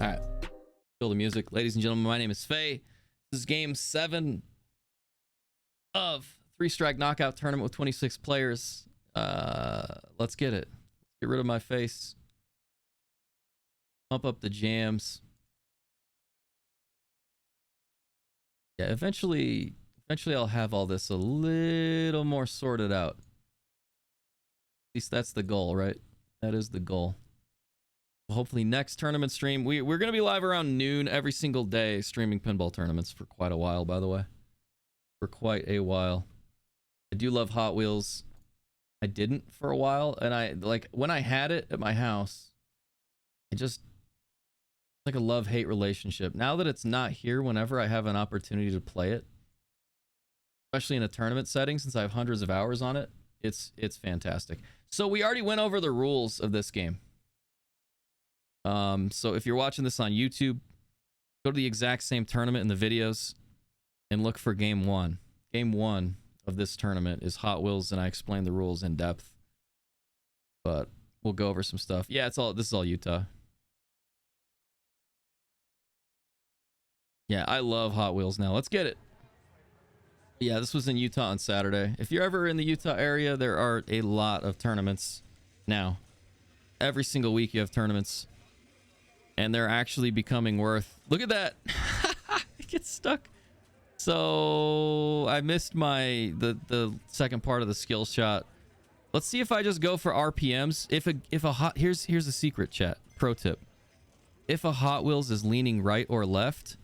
All right. Kill the music. Ladies and gentlemen, my name is Faye. This is game 7 of 3-strike knockout tournament with 26 players. Let's get it. Get rid of my face. Pump up the jams. Yeah, eventually I'll have all this a little more sorted out. At least that's the goal, right? That is the goal. Hopefully next tournament stream, we're going to be live around noon every single day streaming pinball tournaments for quite a while, by the way. For quite a while. I do love Hot Wheels. I didn't for a while, and I like when I had it at my house, I just like a love-hate relationship. Now that it's not here, whenever I have an opportunity to play it, especially in a tournament setting, since I have hundreds of hours on it, it's fantastic. So we already went over the rules of this game. So if you're watching this on YouTube, go to the exact same tournament in the videos and look for game 1. Game 1 of this tournament is Hot Wheels, and I explain the rules in depth. But we'll go over some stuff. Yeah, this is all Utah. Yeah, I love Hot Wheels now. Let's get it. Yeah, this was in Utah on Saturday. If you're ever in the Utah area, there are a lot of tournaments now. Every single week you have tournaments. And they're actually becoming worth... Look at that! It gets stuck. So I missed the second part of the skill shot. Let's see if I just go for RPMs. Here's a secret, chat. Pro tip. If a Hot Wheels is leaning right or left,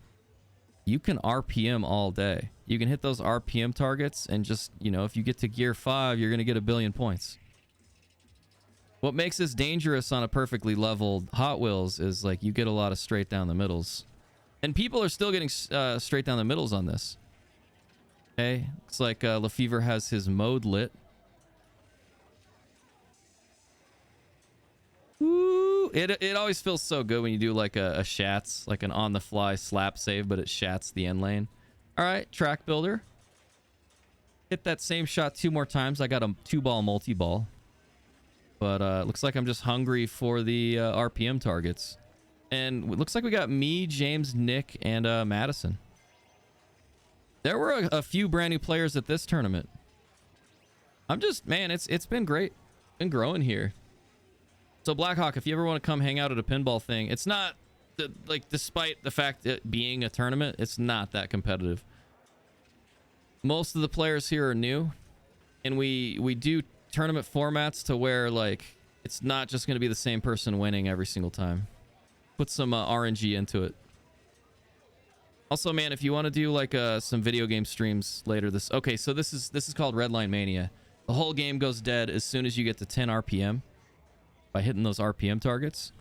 you can RPM all day. You can hit those RPM targets and just, you know, if you get to gear 5, you're going to get 1 billion points. What makes this dangerous on a perfectly leveled Hot Wheels is like you get a lot of straight down the middles. And people are still getting straight down the middles on this. Okay, looks like Lefevre has his mode lit. Ooh, it always feels so good when you do like a shats, like an on-the-fly slap save, but it shats the end lane. All right, track builder. Hit that same shot 2 more times. I got a 2-ball multi-ball. But it looks like I'm just hungry for the RPM targets. And it looks like we got me, James, Nick, and Madison. There were a few brand new players at this tournament. I'm just, man, it's been great. Been growing here. So Blackhawk, if you ever want to come hang out at a pinball thing, it's not, like, despite the fact it being a tournament, it's not that competitive. Most of the players here are new. And we do tournament formats to where, like, it's not just going to be the same person winning every single time. Put some RNG into it. Also, man, if you want to do like some video game streams later, okay, so this is called Redline Mania. The whole game goes dead as soon as you get to 10 RPM by hitting those RPM targets.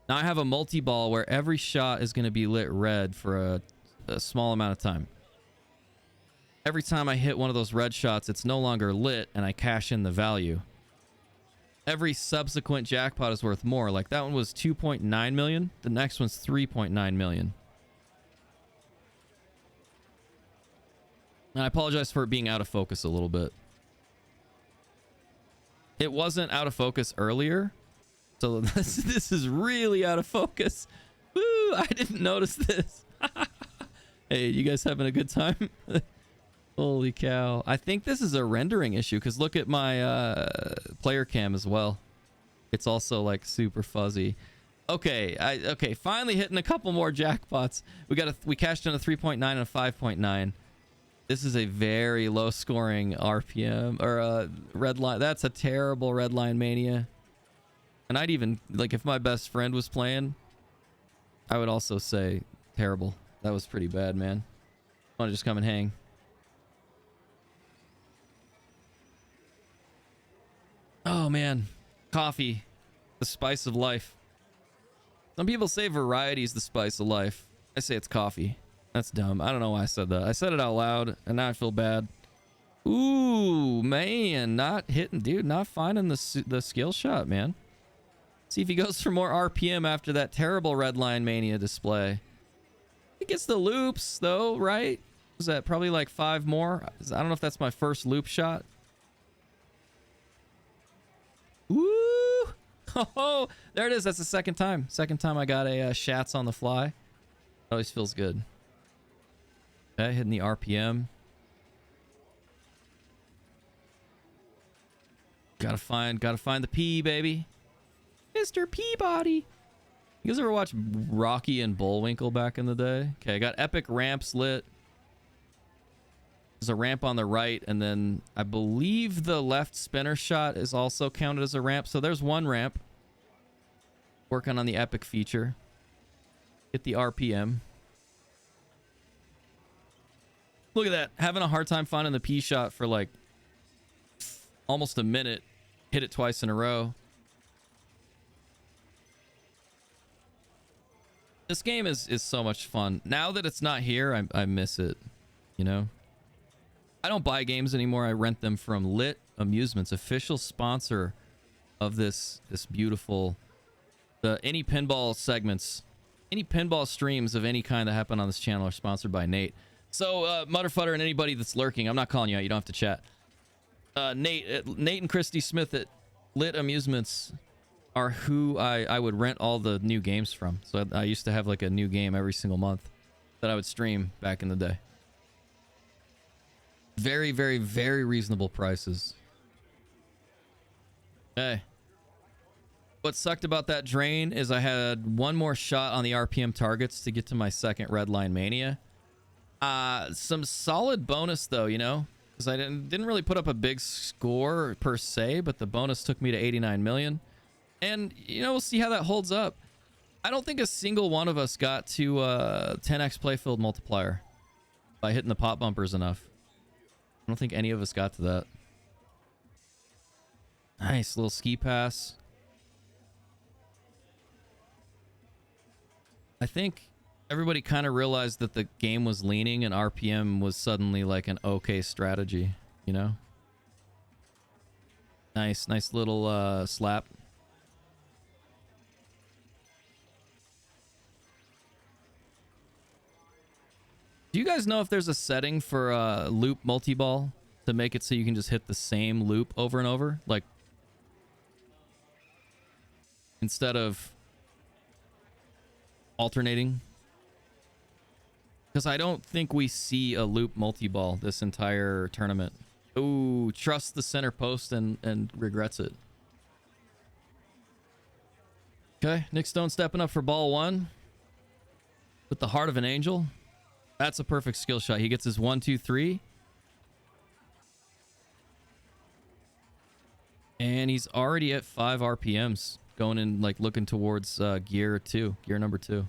Now I have a multi-ball where every shot is going to be lit red for a small amount of time. Every time I hit one of those red shots, it's no longer lit, and I cash in the value. Every subsequent jackpot is worth more. Like, that one was 2.9 million. The next one's 3.9 million. And I apologize for it being out of focus a little bit. It wasn't out of focus earlier. So this is really out of focus. Woo! I didn't notice this. Hey, you guys having a good time? Holy cow. I think this is a rendering issue because look at my player cam as well. It's also like super fuzzy. Okay, okay, finally hitting a couple more jackpots. We cashed in a 3.9 and a 5.9. This is a very low scoring RPM or a red line. That's a terrible red line mania. And I'd even, like, if my best friend was playing, I would also say terrible. That was pretty bad, man. I want to just come and hang. Oh man, coffee, the spice of life. Some people say variety is the spice of life. I say it's coffee. That's dumb. I don't know why I said that. I said it out loud and now I feel bad. Ooh, man, not hitting, dude, not finding the skill shot, man. See if he goes for more RPM after that terrible Redline Mania display. He gets the loops though, right? Was that probably like 5 more? I don't know if that's my first loop shot. Woo! Oh, there it is. That's the second time. Second time I got a Shats on the fly. Always feels good. Okay, hitting the RPM. Gotta find the P, baby. Mr. Peabody. You guys ever watch Rocky and Bullwinkle back in the day? Okay, I got epic ramps lit. There's a ramp on the right, and then I believe the left spinner shot is also counted as a ramp. So there's one ramp. Working on the epic feature. Hit the RPM. Look at that. Having a hard time finding the P shot for like almost a minute. Hit it twice in a row. This game is so much fun. Now that it's not here, I miss it. You know? I don't buy games anymore. I rent them from Lit Amusements, official sponsor of this beautiful... any pinball segments, any pinball streams of any kind that happen on this channel are sponsored by Nate. So, Mutterfutter and anybody that's lurking, I'm not calling you out. You don't have to chat. Nate and Christy Smith at Lit Amusements are who I would rent all the new games from. So I used to have like a new game every single month that I would stream back in the day. Very, very, very reasonable prices. Hey. What sucked about that drain is I had one more shot on the RPM targets to get to my second Redline Mania. Some solid bonus though, you know, because I didn't really put up a big score per se, but the bonus took me to 89 million. And, you know, we'll see how that holds up. I don't think a single one of us got to 10x playfield multiplier by hitting the pop bumpers enough. I don't think any of us got to that. Nice little ski pass. I think everybody kind of realized that the game was leaning and RPM was suddenly like an okay strategy, you know? Nice little slap. Do you guys know if there's a setting for loop multi-ball to make it so you can just hit the same loop over and over? Like, instead of alternating? Because I don't think we see a loop multi-ball this entire tournament. Ooh, trust the center post and regrets it. Okay, Nick Stone stepping up for ball one. With the heart of an angel. That's a perfect skill shot. He gets his 1, 2, 3. And he's already at 5 RPMs. Going in, like, looking towards gear number 2.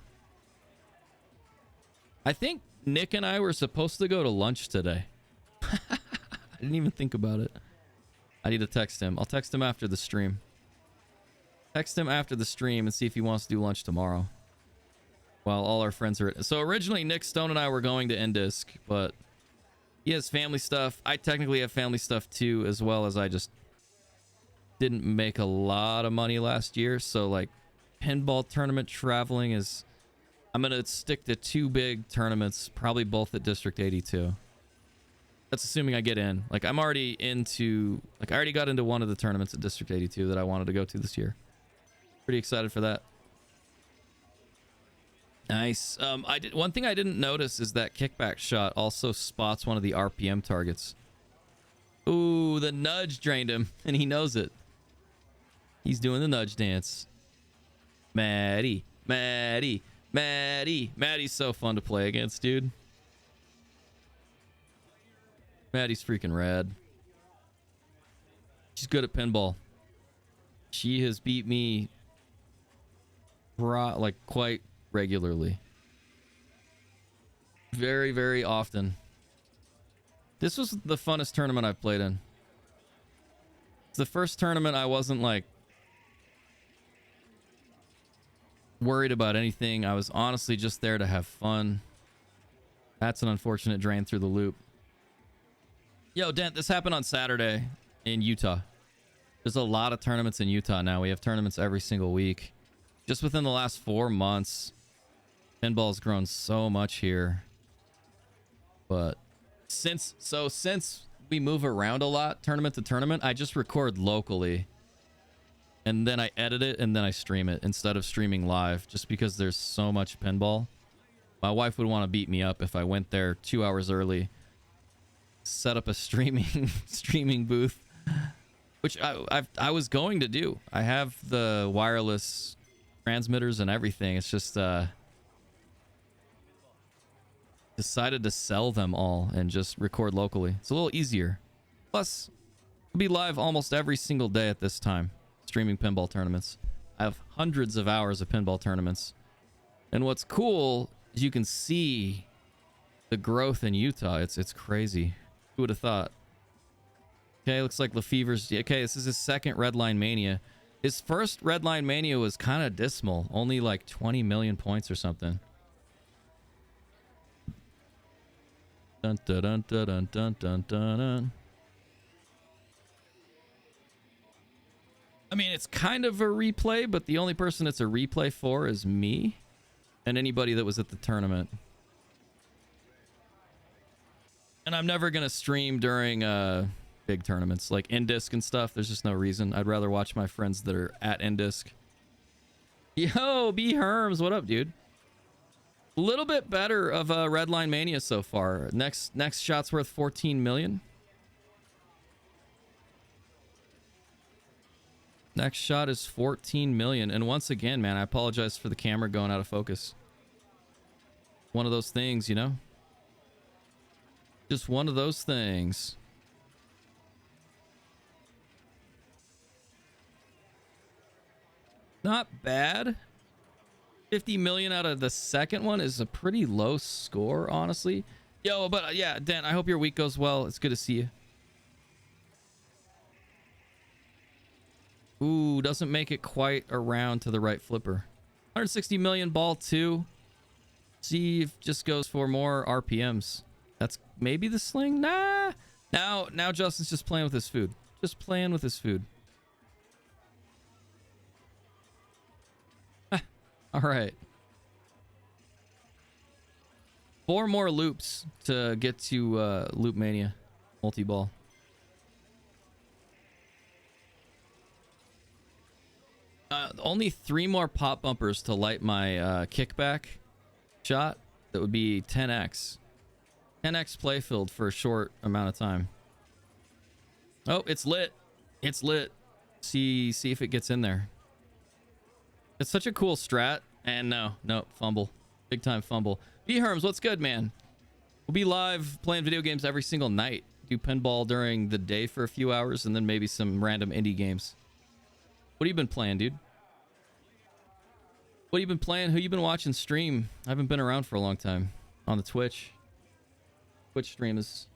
I think Nick and I were supposed to go to lunch today. I didn't even think about it. I need to text him. I'll text him after the stream. Text him after the stream and see if he wants to do lunch tomorrow. While all our friends are... So originally, Nick Stone and I were going to Indisk, but he has family stuff. I technically have family stuff too, as well as I just didn't make a lot of money last year. So, like, pinball tournament traveling is... I'm going to stick to 2 big tournaments, probably both at District 82. That's assuming I get in. Like, I'm already into... Like, I already got into one of the tournaments at District 82 that I wanted to go to this year. Pretty excited for that. Nice. One thing I didn't notice is that kickback shot also spots one of the RPM targets. Ooh, the nudge drained him, and he knows it. He's doing the nudge dance. Maddie's so fun to play against, dude. Maddie's freaking rad. She's good at pinball. She has beat me like quite regularly. Very, very often. This was the funnest tournament I've played in. It's the first tournament I wasn't like worried about anything. I was honestly just there to have fun. That's an unfortunate drain through the loop. Yo, Dent, this happened on Saturday in Utah. There's a lot of tournaments in Utah now. We have tournaments every single week. Just within the last 4 months, pinball's grown so much here. But since we move around a lot, tournament to tournament, I just record locally. and then I edit it, and then I stream it instead of streaming live, just because there's so much pinball. My wife would want to beat me up if I went there 2 hours early, set up a streaming booth, which I was going to do. I have the wireless transmitters and everything. It's just decided to sell them all and just record locally. It's a little easier. Plus, I'll be live almost every single day at this time, streaming pinball tournaments. I have hundreds of hours of pinball tournaments. And what's cool is you can see the growth in Utah. It's crazy. Who would have thought? Okay, looks like Lefevre's... Okay, this is his second Redline Mania. His first Redline Mania was kind of dismal. Only like 20 million points or something. Dun dun dun dun dun dun dun dun. I mean, it's kind of a replay, but the only person it's a replay for is me and anybody that was at the tournament. And I'm never gonna stream during big tournaments like Indisc and stuff. There's just no reason. I'd rather watch my friends that are at Indisc. Yo, B Herms, what up, dude? A little bit better of a Redline Mania so far. Next shot's worth 14 million. Next shot is 14 million. And once again, man, I apologize for the camera going out of focus. One of those things, you know? Just one of those things. Not bad. 50 million out of the second one is a pretty low score, honestly. Yo, but yeah, Dan, I hope your week goes well. It's good to see you. Ooh, doesn't make it quite around to the right flipper. 160 million ball 2. See if just goes for more RPMs. That's maybe the sling. Nah. Now Justin's just playing with his food. Just playing with his food. All right. 4 more loops to get to Loop Mania multi-ball. Only 3 more pop bumpers to light my kickback shot. That would be 10x. 10x playfield for a short amount of time. Oh, it's lit. It's lit. See if it gets in there. It's such a cool strat. And no, fumble. Big time fumble. B-Herms, what's good, man? We'll be live playing video games every single night. Do pinball during the day for a few hours and then maybe some random indie games. What have you been playing, dude? What have you been playing? Who you been watching stream? I haven't been around for a long time. On the Twitch. Twitch stream is...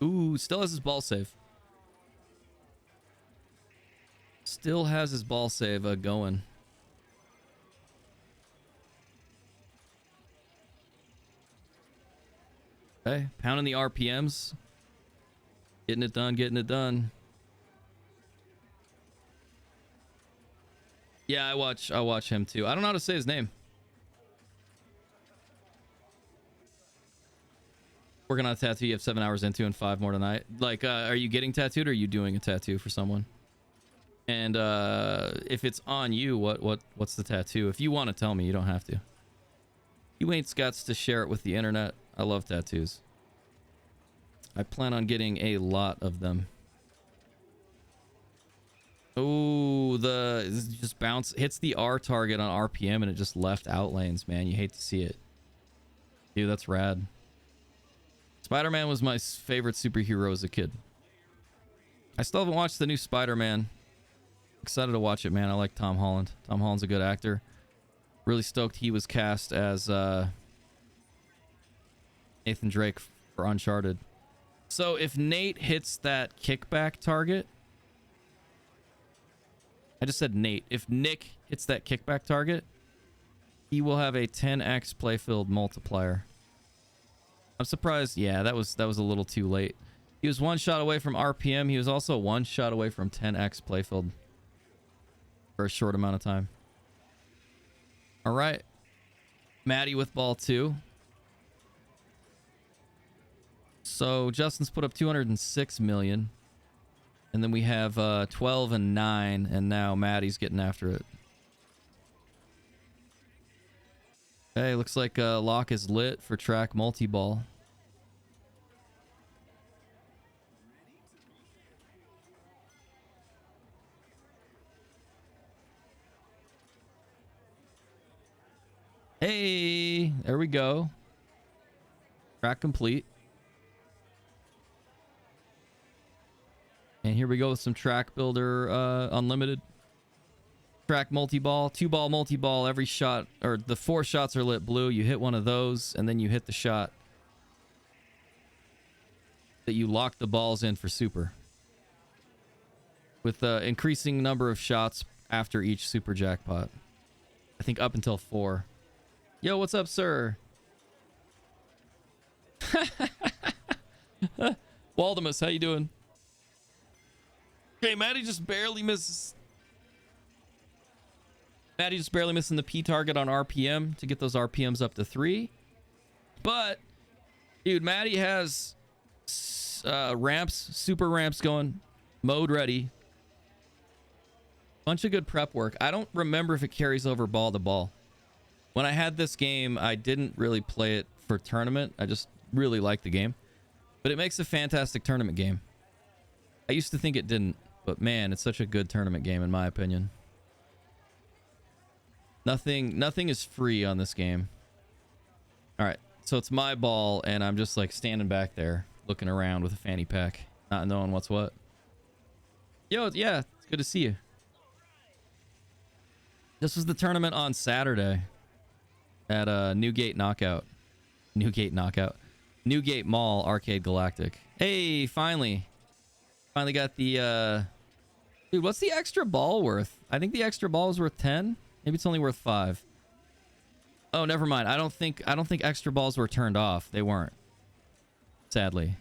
Ooh, still has his ball save. Still has his ball save going. Okay, pounding the RPMs. Getting it done, getting it done. Yeah, I watch him too. I don't know how to say his name. Working on a tattoo you have 7 hours into and 5 more tonight. Like, are you getting tattooed or are you doing a tattoo for someone? And if it's on you, what's the tattoo? If you want to tell me, you don't have to. You ain't scots to share it with the internet. I love tattoos. I plan on getting a lot of them. Oh, just bounce hits the R target on RPM and it just left out lanes, man. You hate to see it. Dude, that's rad. Spider-Man was my favorite superhero as a kid. I still haven't watched the new Spider-Man. Excited to watch it, man. I like Tom Holland. Tom Holland's a good actor. Really stoked he was cast as Nathan Drake for Uncharted. So if Nate hits that kickback target... I just said Nate. If Nick hits that kickback target, he will have a 10x playfield multiplier. I'm surprised. Yeah, that was a little too late. He was 1 shot away from RPM. He was also 1 shot away from 10x playfield for a short amount of time. All right. Maddie with ball 2. So Justin's put up 206 million. And then we have 12 and 9. And now Maddie's getting after it. Hey, looks like lock is lit for track multi-ball. Hey, there we go. Track complete. And here we go with some track builder unlimited. Track multi-ball, 2-ball multi-ball. Every shot, or the 4 shots are lit blue. You hit one of those, and then you hit the shot that you lock the balls in for super. With increasing number of shots after each super jackpot. I think up until 4. Yo, what's up, sir? Waldemus, how you doing? Okay, Maddie just barely misses. Maddie just barely missing the P target on RPM to get those RPMs up to 3. But, dude, Maddie has ramps, super ramps going, mode ready. Bunch of good prep work. I don't remember if it carries over ball to ball. When I had this game, I didn't really play it for tournament. I just really liked the game. But it makes a fantastic tournament game. I used to think it didn't, but man, it's such a good tournament game in my opinion. Nothing is free on this game. All right, so it's my ball, and I'm just like standing back there, looking around with a fanny pack, not knowing what's what. Yo, yeah, it's good to see you. This was the tournament on Saturday at Newgate Mall Arcade Galactic. Hey, finally got the dude, what's the extra ball worth? I think the extra ball is worth 10. Maybe it's only worth 5. Oh, never mind. I don't think extra balls were turned off. They weren't, sadly.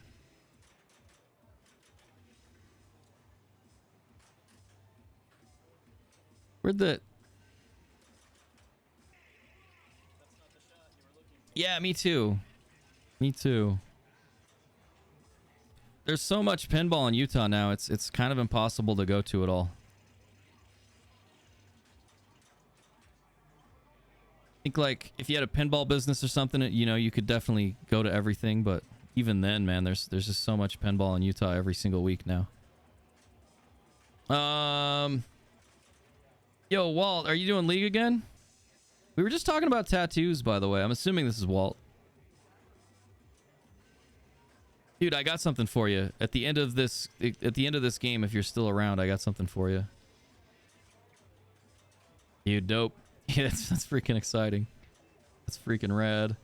Where'd the... Yeah, me too. Me too. There's so much pinball in Utah now. It's kind of impossible to go to it all. I think like if you had a pinball business or something, you know, you could definitely go to everything, but even then, man, there's just so much pinball in Utah every single week now. Yo, Walt, are you doing League again? We were just talking about tattoos, by the way. I'm assuming this is Walt. Dude, I got something for you. At the end of this game, if you're still around, I got something for you. You dope. Yeah, that's freaking exciting. That's freaking rad.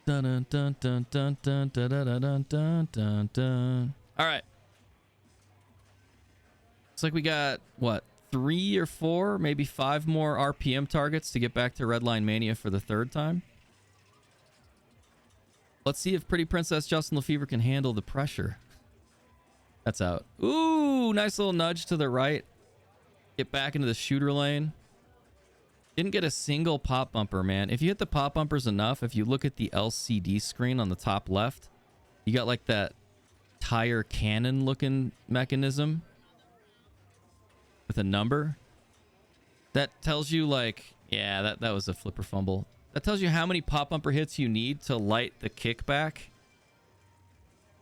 Dun dun dun dun dun dun dun dun dun dun dun. All right. Looks like we got what, 3 or 4, maybe 5 more RPM targets to get back to Redline Mania for the 3rd time. Let's see if Pretty Princess Justin Lefevre can handle the pressure. That's out. Ooh, nice little nudge to the right. Get back into the shooter lane. Didn't get a single pop bumper, man. If you hit the pop bumpers enough, if you look at the LCD screen on the top left, you got like that tire cannon looking mechanism with a number. That tells you like, yeah, that was a flipper fumble. That tells you how many pop bumper hits you need to light the kickback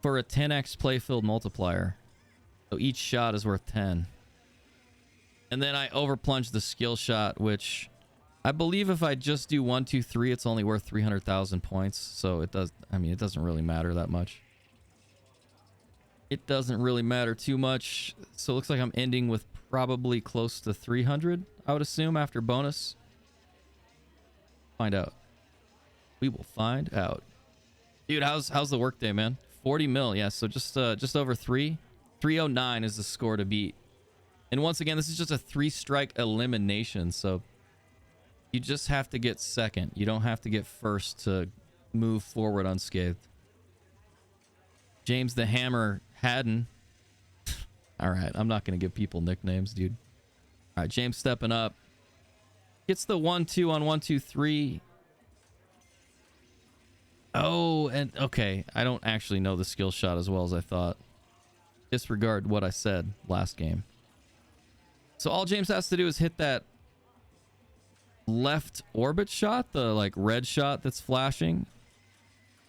for a 10x playfield multiplier. So each shot is worth 10. And then I overplunged the skill shot, which I believe if I just do 1, 2, 3, it's only worth 300,000 points. So it does, I mean, it doesn't really matter that much. It doesn't really matter too much. So it looks like I'm ending with probably close to 300, I would assume, after bonus. Find out. We will find out. Dude, how's the workday, man? 40 mil, yeah, so just over 3. 309 is the score to beat. And once again, this is just a 3-strike elimination, so you just have to get second. You don't have to get first to move forward unscathed. James the Hammer Haddon. All right, I'm not going to give people nicknames, dude. All right, James stepping up. Gets the 1-2 on 1-2-3. Oh, and okay. I don't actually know the skill shot as well as I thought. Disregard what I said last game. So all James has to do is hit that left orbit shot, the like red shot that's flashing.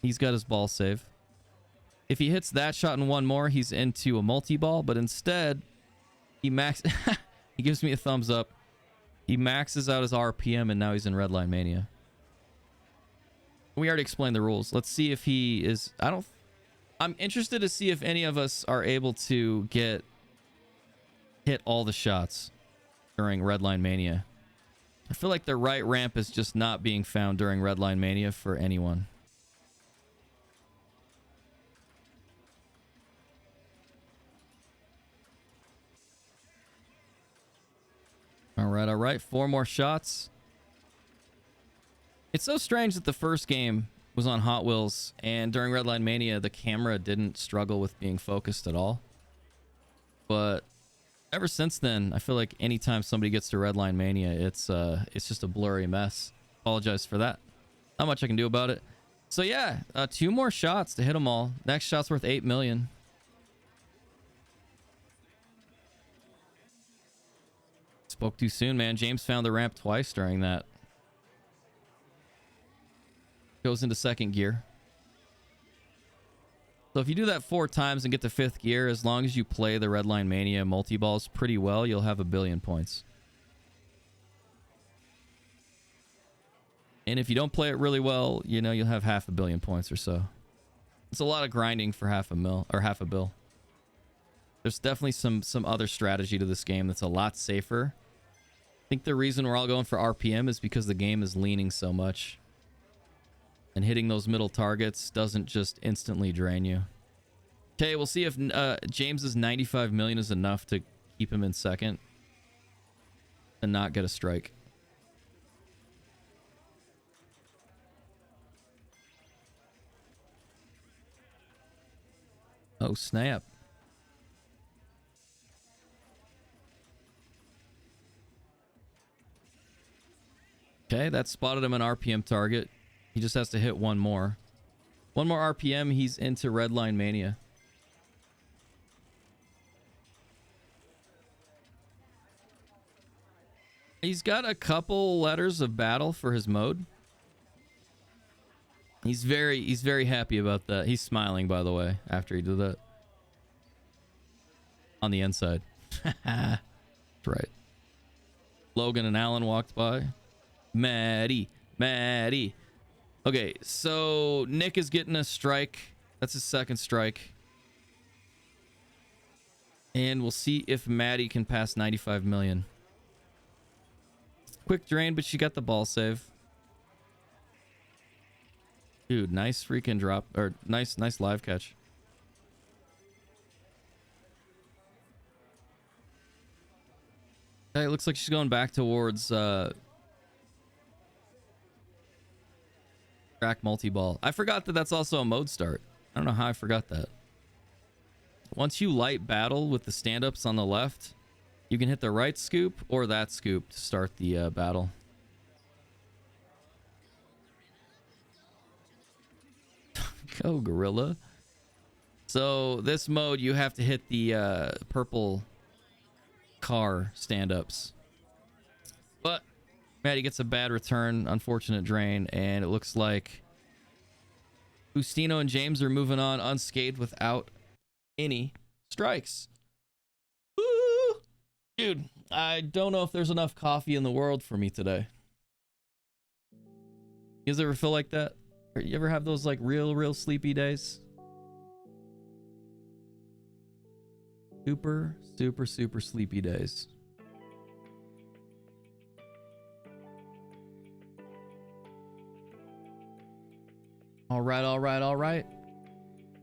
He's got his ball save. If he hits that shot and one more, he's into a multi-ball, but instead he he gives me a thumbs up. He maxes out his RPM and now he's in Redline Mania. We already explained the rules. Let's see if he is... I'm interested to see if any of us are able to hit all the shots during Redline Mania. I feel like the right ramp is just not being found during Redline Mania for anyone. All right. 4 more shots. It's so strange that the first game was on Hot Wheels, and during Redline Mania, the camera didn't struggle with being focused at all. But ever since then, I feel like anytime somebody gets to Redline Mania, it's just a blurry mess. Apologize for that. Not much I can do about it. So yeah, 2 more shots to hit them all. Next shot's worth 8 million. Spoke too soon, man. James found the ramp twice during that. Goes into second gear. So if you do that 4 times and get to 5th gear, as long as you play the Redline Mania multi-balls pretty well, you'll have 1 billion points. And if you don't play it really well, you know, you'll have 500 million points or so. It's a lot of grinding for 500,000 or 500 million. There's definitely some other strategy to this game that's a lot safer. I think the reason we're all going for RPM is because the game is leaning so much. And hitting those middle targets doesn't just instantly drain you. Okay, we'll see if James's 95 million is enough to keep him in second and not get a strike. Oh, snap. Okay, that spotted him an RPM target. He just has to hit 1 more. 1 more RPM, he's into Redline Mania. He's got a couple letters of battle for his mode. He's very happy about that. He's smiling, by the way, after he did that. On the inside. That's right. Logan and Alan walked by. Maddie. Okay, so Nick is getting a strike. That's his second strike. And we'll see if Maddie can pass 95 million. Quick drain, but she got the ball save. Dude, nice freaking drop. Or nice live catch. Okay, looks like she's going back towards track multi-ball. I forgot that that's also a mode start. I don't know how I forgot that. Once you light battle with the stand-ups on the left, you can hit the right scoop or that scoop to start the battle. Go, Gorilla. So this mode, you have to hit the purple car stand-ups. But Maddie gets a bad return, unfortunate drain, and it looks like Ustino and James are moving on unscathed without any strikes. Woo! Dude, I don't know if there's enough coffee in the world for me today. You guys ever feel like that? Or you ever have those like real sleepy days? Super sleepy days. All right.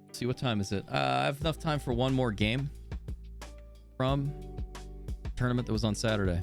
Let's see, what time is it? I have enough time for one more game from the tournament that was on Saturday.